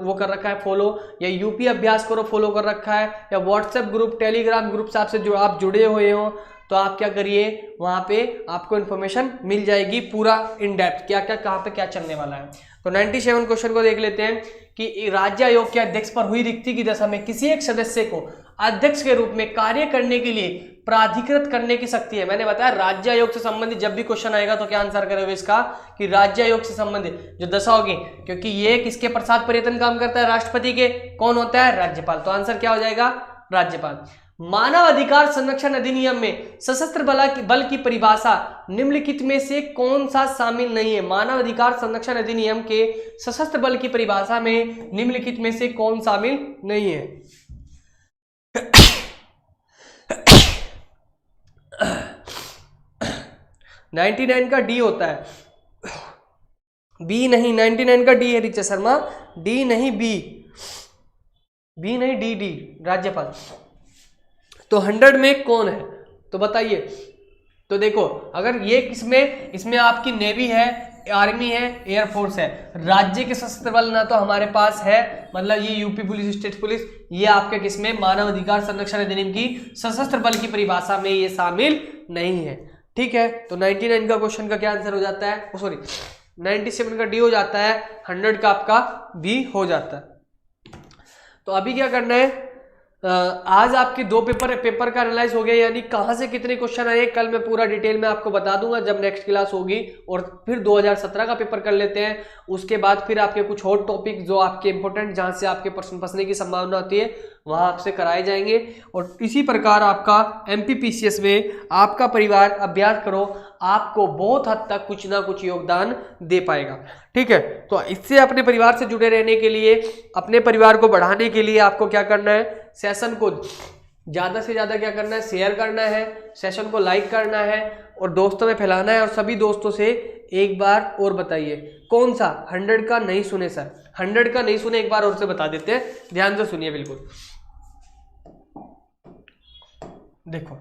वो कर रखा है फॉलो, या यूपी अभ्यास करो फॉलो कर रखा है, या व्हाट्सएप ग्रुप, टेलीग्राम ग्रुप से आपसे जो आप जुड़े हुए हो, तो आप क्या करिए, वहां पे आपको इन्फॉर्मेशन मिल जाएगी पूरा इन डेप्थ, क्या क्या कहाँ पे क्या चलने वाला है। तो 97 क्वेश्चन को देख लेते हैं कि राज्य आयोग के अध्यक्ष पर हुई रिक्ति की दशा में किसी एक सदस्य को अध्यक्ष के रूप में कार्य करने के लिए प्राधिकृत करने की शक्ति है। मैंने बताया राज्य आयोग से संबंधित जब भी क्वेश्चन आएगा तो क्या आंसर करोगे इसका, कि राज्य आयोग से संबंधित जो दशा होगी, क्योंकि ये किसके प्रसाद पर्यटन काम करता है, राष्ट्रपति के। कौन होता है, राज्यपाल। तो आंसर क्या हो जाएगा, राज्यपाल। मानव अधिकार संरक्षण अधिनियम में सशस्त्र बल की परिभाषा निम्नलिखित में से कौन सा शामिल नहीं है। मानव अधिकार संरक्षण अधिनियम के सशस्त्र बल की परिभाषा में निम्नलिखित में से कौन शामिल नहीं है। 99 का डी होता है, बी नहीं, 99 का डी है ऋचा शर्मा, डी नहीं बी, बी नहीं डी, डी राज्यपाल। तो 100 में कौन है, तो बताइए। तो देखो अगर ये इसमें आपकी नेवी है, आर्मी है, एयरफोर्स है। राज्य के सशस्त्र बल ना तो हमारे पास है, मतलब ये यूपी पुलिस, स्टेट पुलिस, ये आपके किसमें, मानव अधिकार संरक्षण अधिनियम की सशस्त्र बल की परिभाषा में ये शामिल नहीं है। ठीक है, तो 99 का क्वेश्चन का क्या आंसर हो जाता है, सॉरी 97 का डी हो जाता है, 100 का आपका बी हो जाता है। तो अभी क्या करना है, आज आपके दो पेपर का एनालाइज हो गया, यानी कहां से कितने क्वेश्चन आए कल मैं पूरा डिटेल में आपको बता दूंगा जब नेक्स्ट क्लास होगी। और फिर 2017 का पेपर कर लेते हैं, उसके बाद फिर आपके कुछ और टॉपिक जो आपके इंपॉर्टेंट, जहां से आपके प्रश्न फंसने की संभावना होती है, वहां आपसे कराए जाएंगे। और इसी प्रकार आपका एमपीपीसीएस में आपका परिवार अभ्यास करो, आपको बहुत हद तक कुछ ना कुछ योगदान दे पाएगा। ठीक है, तो इससे अपने परिवार से जुड़े रहने के लिए, अपने परिवार को बढ़ाने के लिए आपको क्या करना है, सेशन को ज़्यादा से ज़्यादा क्या करना है, शेयर करना है, सेशन को लाइक करना है और दोस्तों में फैलाना है। और सभी दोस्तों से एक बार और बताइए, कौन सा 100 का नहीं सुने सर, 100 का नहीं सुने, एक बार और से बता देते हैं, ध्यान से सुनिए बिल्कुल। देखो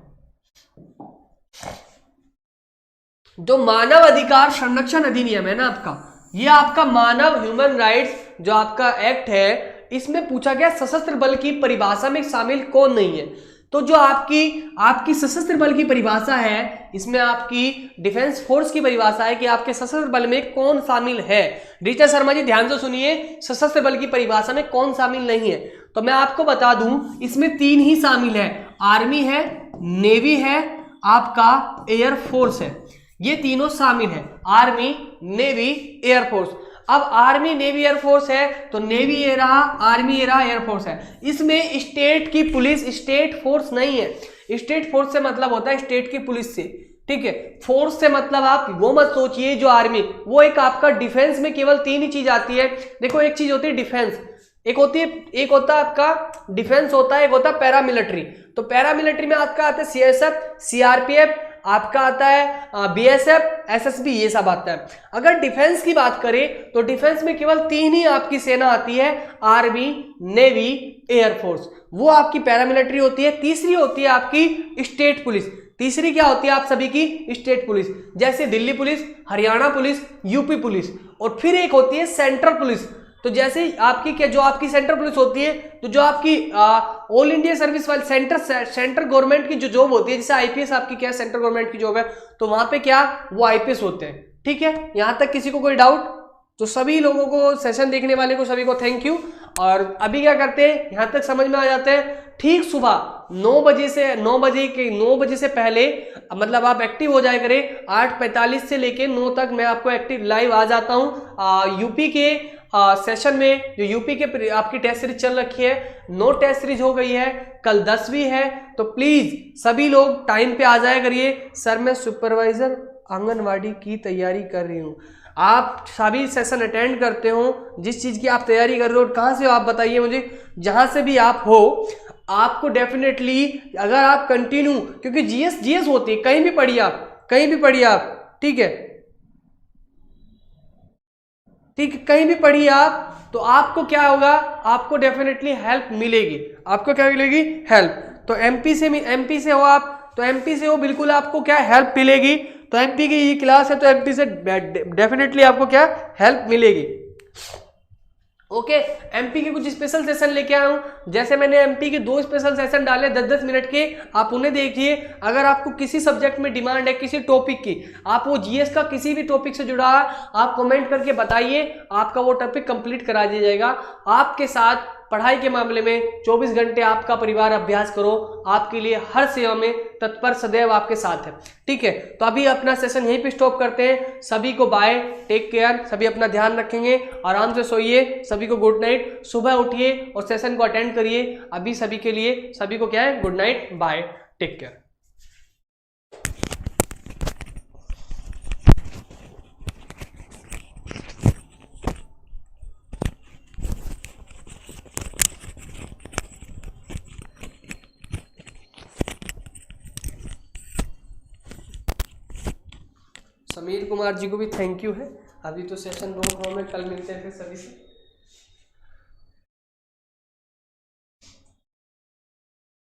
जो मानव अधिकार संरक्षण अधिनियम है ना आपका, ये आपका मानव ह्यूमन राइट्स जो आपका एक्ट है, इसमें पूछा गया सशस्त्र बल की परिभाषा में शामिल कौन नहीं है। तो जो आपकी सशस्त्र बल की परिभाषा है, इसमें आपकी डिफेंस फोर्स की परिभाषा है कि आपके सशस्त्र बल में कौन शामिल है। ऋचा शर्मा जी ध्यान से सुनिए, सशस्त्र बल की परिभाषा में कौन शामिल नहीं है। तो मैं आपको बता दूं, इसमें 3 ही शामिल है, आर्मी है, नेवी है, आपका एयरफोर्स है, ये तीनों शामिल है, आर्मी, नेवी, एयरफोर्स। अब आर्मी, नेवी, एयरफोर्स है तो नेवी ये रहा, आर्मी ये रहा, एयरफोर्स है। इसमें स्टेट की पुलिस, स्टेट फोर्स नहीं है। स्टेट फोर्स से मतलब होता है स्टेट की पुलिस से, ठीक है। फोर्स से मतलब आप वो मत सोचिए जो आर्मी, वो एक आपका डिफेंस में केवल 3 ही चीज आती है। देखो एक चीज होती है डिफेंस, एक होता है आपका डिफेंस होता है, एक होता है पैरामिलिट्री। तो पैरामिलिट्री में आपका आता है सीएसएफ, सीआरपीएफ, आपका आता है बीएसएफ, एसएसबी, ये सब आता है। अगर डिफेंस की बात करें तो डिफेंस में केवल 3 ही आपकी सेना आती है, आर्मी, नेवी, एयरफोर्स, वो आपकी पैरामिलिट्री होती है। तीसरी होती है आपकी स्टेट पुलिस। तीसरी क्या होती है आप सभी की? स्टेट पुलिस, जैसे Delhi police, Haryana police, UP police. और फिर एक होती है सेंट्रल पुलिस। तो जैसे आपकी क्या, जो आपकी सेंट्रल पुलिस होती है, तो जो आपकी ऑल इंडिया सर्विस वाली सेंट्रल गवर्नमेंट की जो जॉब होती है, जैसे आईपीएस आपकी क्या सेंट्रल गवर्नमेंट की जॉब है, तो वहां पे क्या वो आईपीएस होते हैं। ठीक है, यहां तक किसी को कोई डाउट? तो सभी लोगों को, सेशन देखने वाले को सभी को थैंक यू। और अभी क्या करते हैं, यहां तक समझ में आ जाते हैं। ठीक सुबह 9 बजे से पहले मतलब आप एक्टिव हो जाए करें। 8:45 से लेके 9 तक मैं आपको एक्टिव लाइव आ जाता हूं यूपी के सेशन में। जो यूपी के आपकी टेस्ट सीरीज चल रखी है, 9 टेस्ट सीरीज हो गई है, कल 10वीं है। तो प्लीज सभी लोग टाइम पे आ जाया करिए। सर मैं सुपरवाइजर आंगनवाड़ी की तैयारी कर रही हूँ। आप सभी सेशन अटेंड करते हो, जिस चीज की आप तैयारी कर रहे हो, कहां से हो आप बताइए मुझे, जहां से भी आप हो, आपको डेफिनेटली अगर आप कंटिन्यू, क्योंकि जीएस होती है, कहीं भी पढ़िए आप, ठीक है, कहीं भी पढ़िए आप, तो आपको क्या होगा, आपको डेफिनेटली हेल्प मिलेगी। आपको क्या मिलेगी? हेल्प। तो एमपी से हो आप, तो एमपी से हो, बिल्कुल आपको क्या हेल्प मिलेगी। तो एमपी की ये क्लास है, तो एमपी से डेफिनेटली आपको क्या हेल्प मिलेगी। ओके, एमपी के कुछ स्पेशल सेशन लेके आया हूं। जैसे मैंने एमपी के 2 स्पेशल सेशन डाले 10-10 मिनट के, आप उन्हें देखिए। अगर आपको किसी सब्जेक्ट में डिमांड है, किसी टॉपिक की, आप वो जीएस का किसी भी टॉपिक से जुड़ा है, आप कमेंट करके बताइए, आपका वो टॉपिक कंप्लीट करा दिया जाएगा। आपके साथ पढ़ाई के मामले में 24 घंटे आपका परिवार अभ्यास करो, आपके लिए हर सेवा में तत्पर सदैव आपके साथ है। ठीक है, तो अभी अपना सेशन यहीं पे स्टॉप करते हैं। सभी को बाय, टेक केयर, सभी अपना ध्यान रखेंगे, आराम से सोइए, सभी को गुड नाइट। सुबह उठिए और सेशन को अटेंड करिए। अभी सभी के लिए, सभी को क्या है, good night, bye, take care. Sameer Kumar ji को भी थैंक यू है। अभी तो सेशन रोक रहा हूँ मैं, कल मिलते हैं फिर सभी से।